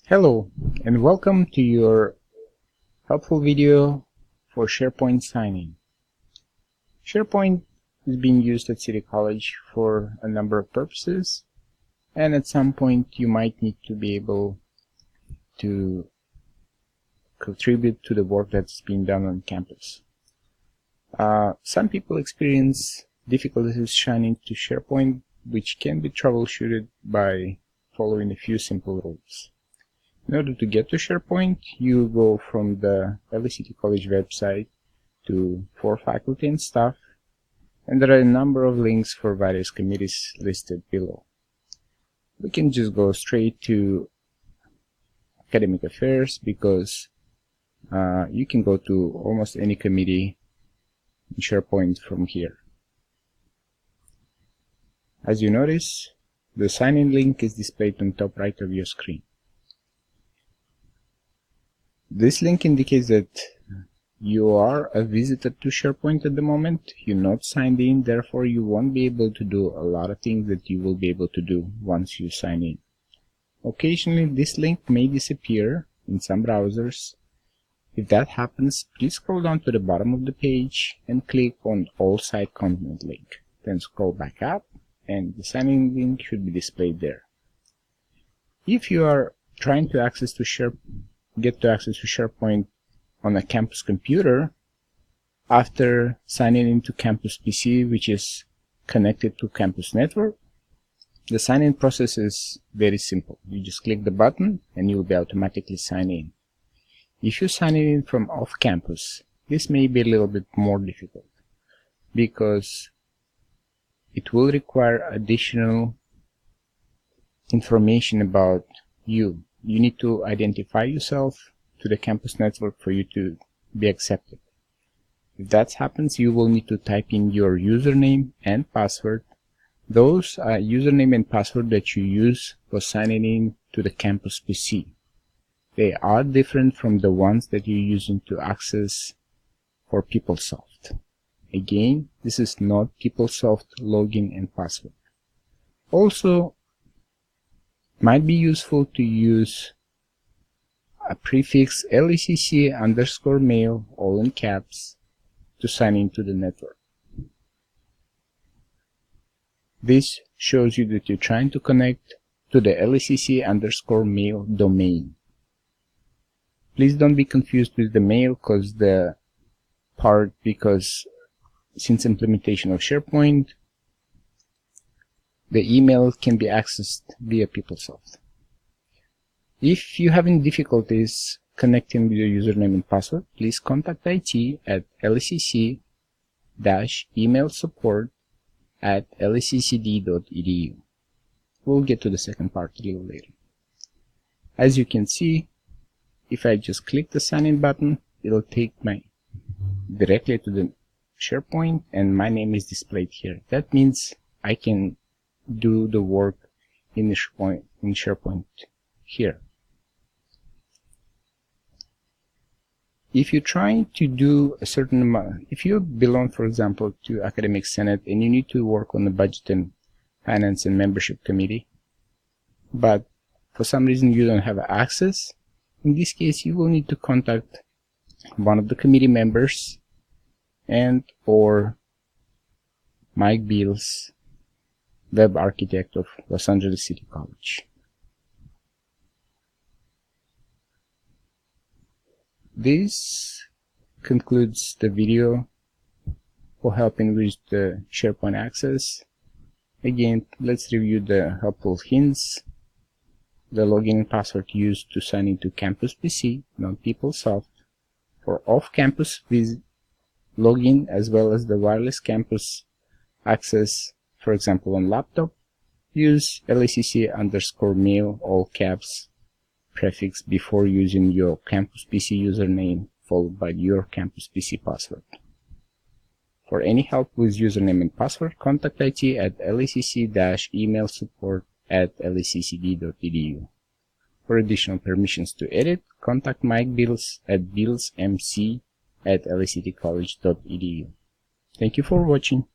Hello and welcome to your helpful video for SharePoint signing. SharePoint is being used at City College for a number of purposes, and at some point you might need to be able to contribute to the work that's being done on campus. Some people experience difficulties signing to SharePoint, which can be troubleshooted by following a few simple rules. In order to get to SharePoint, you go from the City College website for faculty and staff, and there are a number of links for various committees listed below. We can just go straight to academic affairs because you can go to almost any committee in SharePoint from here. As you notice, the sign-in link is displayed on the top right of your screen. This link indicates that you are a visitor to SharePoint at the moment. You're not signed in, therefore you won't be able to do a lot of things that you will be able to do once you sign in. Occasionally this link may disappear in some browsers. If that happens, please scroll down to the bottom of the page and click on All Site Content link. Then scroll back up and the sign-in link should be displayed there. If you are trying to get access to SharePoint on a campus computer, after signing into campus PC, which is connected to campus network, the sign-in process is very simple. You just click the button and you will be automatically signed in. If you sign in from off campus, this may be a little bit more difficult because it will require additional information about you. You need to identify yourself to the campus network for you to be accepted. If that happens, you will need to type in your username and password. Those are username and password that you use for signing in to the campus PC. They are different from the ones that you're using to access for PeopleSoft. Again, this is not PeopleSoft login and password. Also, might be useful to use a prefix lecc_mail, all in caps, to sign into the network. This shows you that you're trying to connect to the lecc_mail domain. Please don't be confused with the mail because since implementation of SharePoint, the email can be accessed via PeopleSoft. If you have any difficulties connecting with your username and password, please contact IT at lecc-emailsupport@leccd.edu. We'll get to the second part a little later. As you can see, if I just click the sign in button, it'll take me directly to the SharePoint and my name is displayed here. That means I can do the work in SharePoint here. If you're trying to do a certain amount, if you belong, for example, to Academic Senate and you need to work on the Budget and Finance and Membership Committee, but for some reason you don't have access, in this case you will need to contact one of the committee members or Mike Beals, web architect of Los Angeles City College. This concludes the video for helping with the SharePoint access. Again, let's review the helpful hints. The login and password used to sign into campus PC, not PeopleSoft. For off-campus login as well as the wireless campus access, for example on laptop, use lecc_mail, all caps, prefix before using your campus PC username followed by your campus PC password. For any help with username and password, contact IT at lecc-emailsupport@leccd.edu. For additional permissions to edit, contact Mike Beals at bealsmc@lecdcollege.edu. Thank you for watching.